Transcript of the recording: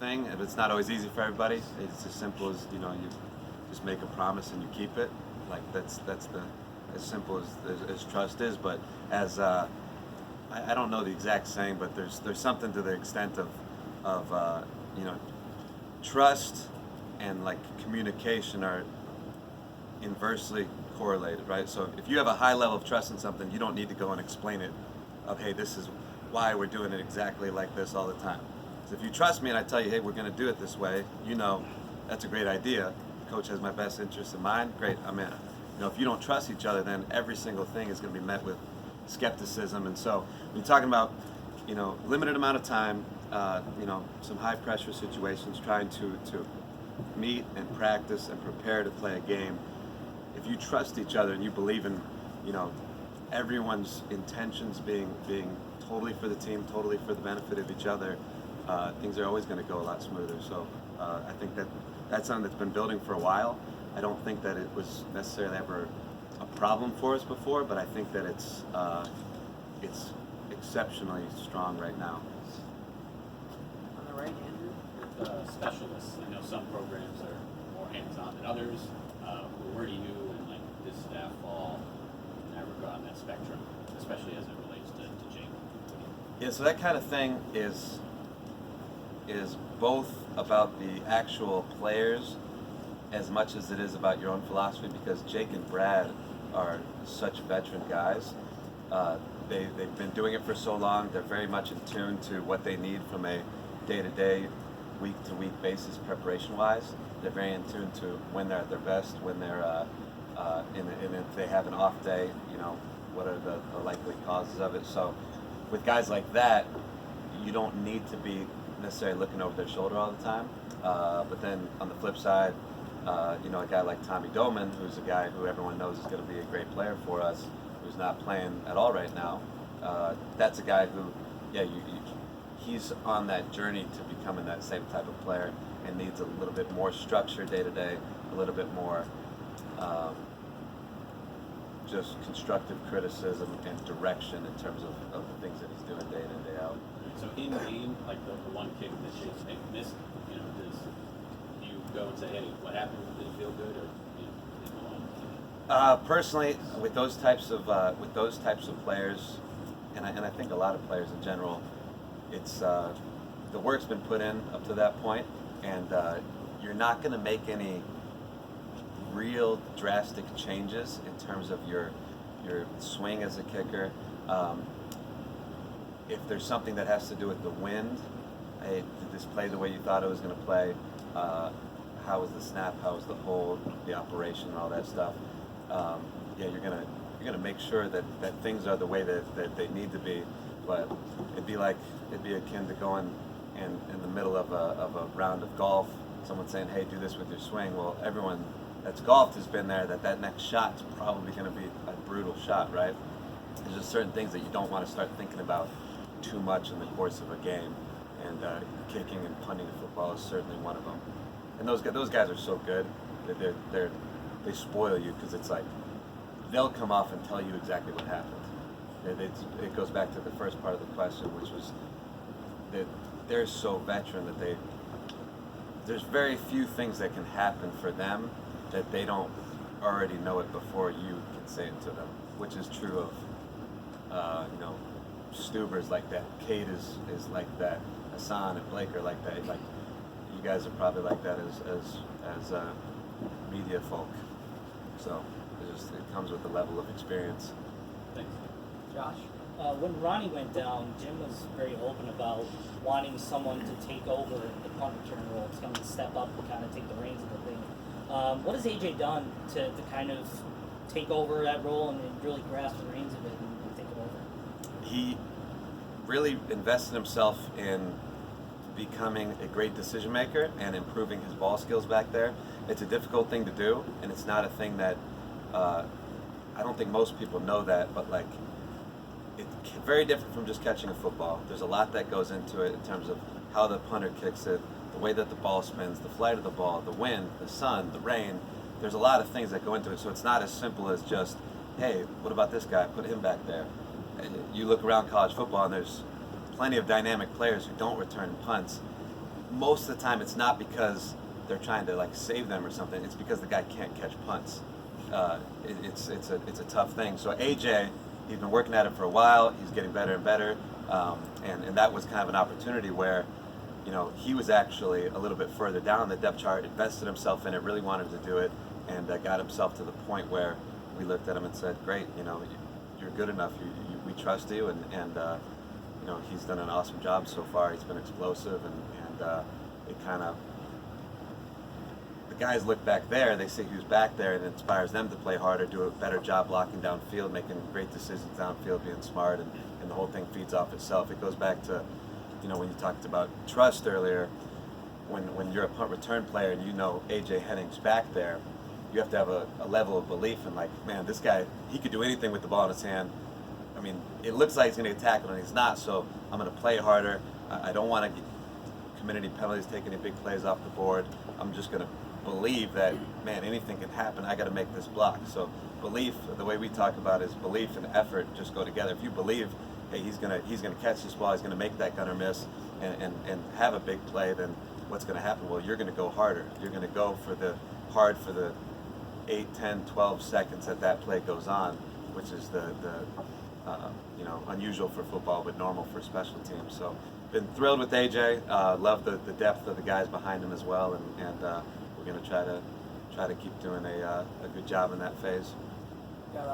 thing, and it's not always easy for everybody. It's as simple as, you just make a promise and you keep it. Like that's the as simple as trust is. But as I don't know the exact saying, but there's something to the extent of trust and like communication are inversely correlated, right? So if you have a high level of trust in something, you don't need to go and explain it of, hey, this is why we're doing it exactly like this all the time. So if you trust me and I tell you, hey, we're going to do it this way, that's a great idea. Coach has my best interest in mind. Great, I'm in. If you don't trust each other, then every single thing is going to be met with skepticism. And so when you're talking about, limited amount of time, some high pressure situations, trying to meet and practice and prepare to play a game. If you trust each other and you believe in, everyone's intentions being totally for the team, totally for the benefit of each other, things are always going to go a lot smoother. So I think that's something that's been building for a while. I don't think that it was necessarily ever a problem for us before, but I think that it's exceptionally strong right now. On the right, Andrew? With specialists, I know some programs are more hands-on than others. Where do you and this staff fall in that regard, on that spectrum, especially as it relates to Jake? Yeah, so that kind of thing is both about the actual players as much as it is about your own philosophy, because Jake and Brad are such veteran guys. They've been doing it for so long. They're very much in tune to what they need from a day-to-day, week-to-week basis preparation-wise. They're very in tune to when they're at their best, when they're and if they have an off day, what are the likely causes of it. So with guys like that, you don't need to be necessarily looking over their shoulder all the time. But then on the flip side, a guy like Tommy Doman, who's a guy who everyone knows is going to be a great player for us, who's not playing at all right now. That's a guy who, he's on that journey to becoming that same type of player and needs a little bit more structure day to day, a little bit more just constructive criticism and direction in terms of the things that he's doing day in and day out. So in game, like the one kick that Jake missed, do you go and say, hey, what happened? Did it feel good, or did it go on? Personally, with those types of players, and I think a lot of players in general, it's the work's been put in up to that point, and you're not going to make any real drastic changes in terms of your swing as a kicker. If there's something that has to do with the wind, hey, did this play the way you thought it was going to play? How was the snap? How was the hold? The operation and all that stuff. You're gonna make sure that things are the way that they need to be. But it'd be akin to going in the middle of a round of golf, someone saying, hey, do this with your swing. Well, everyone that's golfed has been there, that next shot's probably going to be a brutal shot, right? There's just certain things that you don't want to start thinking about too much in the course of a game, and kicking and punting a football is certainly one of them. And those guys are so good that they spoil you, because it's like they'll come off and tell you exactly what happened. It goes back to the first part of the question, which was that they're so veteran that there's very few things that can happen for them that they don't already know it before you can say it to them, which is true of Stuber's like that, Kate is like that, Hassan and Blake are like that. Like, you guys are probably like that as media folk. So it comes with the level of experience. Thanks. Josh? When Ronnie went down, Jim was very open about wanting someone to take over the punt return role, someone to step up and kind of take the reins of the thing. What has AJ done to kind of take over that role and really grasp the reins of it and take it over? He really invested himself in becoming a great decision maker and improving his ball skills back there. It's a difficult thing to do, and it's not a thing that I don't think most people know that, but it's very different from just catching a football. There's a lot that goes into it in terms of how the punter kicks it, the way that the ball spins, the flight of the ball, the wind, the sun, the rain. There's a lot of things that go into it, so it's not as simple as just, hey, what about this guy? Put him back there. You look around college football and there's plenty of dynamic players who don't return punts. most of the time it's not because they're trying to like save them or something. It's because the guy can't catch punts. It's a tough thing. So AJ, he's been working at it for a while. He's getting better and better, and that was kind of an opportunity where, you know, he was actually a little bit further down the depth chart, invested himself in it, really wanted to do it, and got himself to the point where we looked at him and said, "Great, you know, you're good enough. We trust you," and you know, he's done an awesome job so far. He's been explosive, and it kind of, the guys look back there, they see who's back there, and it inspires them to play harder, do a better job blocking downfield, making great decisions downfield, being smart, and the whole thing feeds off itself. It goes back to, you know, when you talked about trust earlier, when you're a punt return player and you know AJ Henning's back there, you have to have a level of belief in, like, man, this guy, he could do anything with the ball in his hand. I mean, it looks like he's going to get tackled and he's not, so I'm going to play harder. I don't want to commit any penalties, take any big plays off the board. I'm just going to believe that, man, anything can happen. I got to make this block. So belief, the way we talk about it, is belief and effort just go together. If you believe, hey, he's gonna catch this ball, he's gonna make that gunner miss, and have a big play, then what's gonna happen? Well, you're gonna go harder. You're gonna go for the 8, 10, 12 seconds that play goes on, which is the you know, unusual for football but normal for special teams. So been thrilled with AJ. Love the depth of the guys behind him as well, and we're gonna try to keep doing a good job in that phase. Yeah,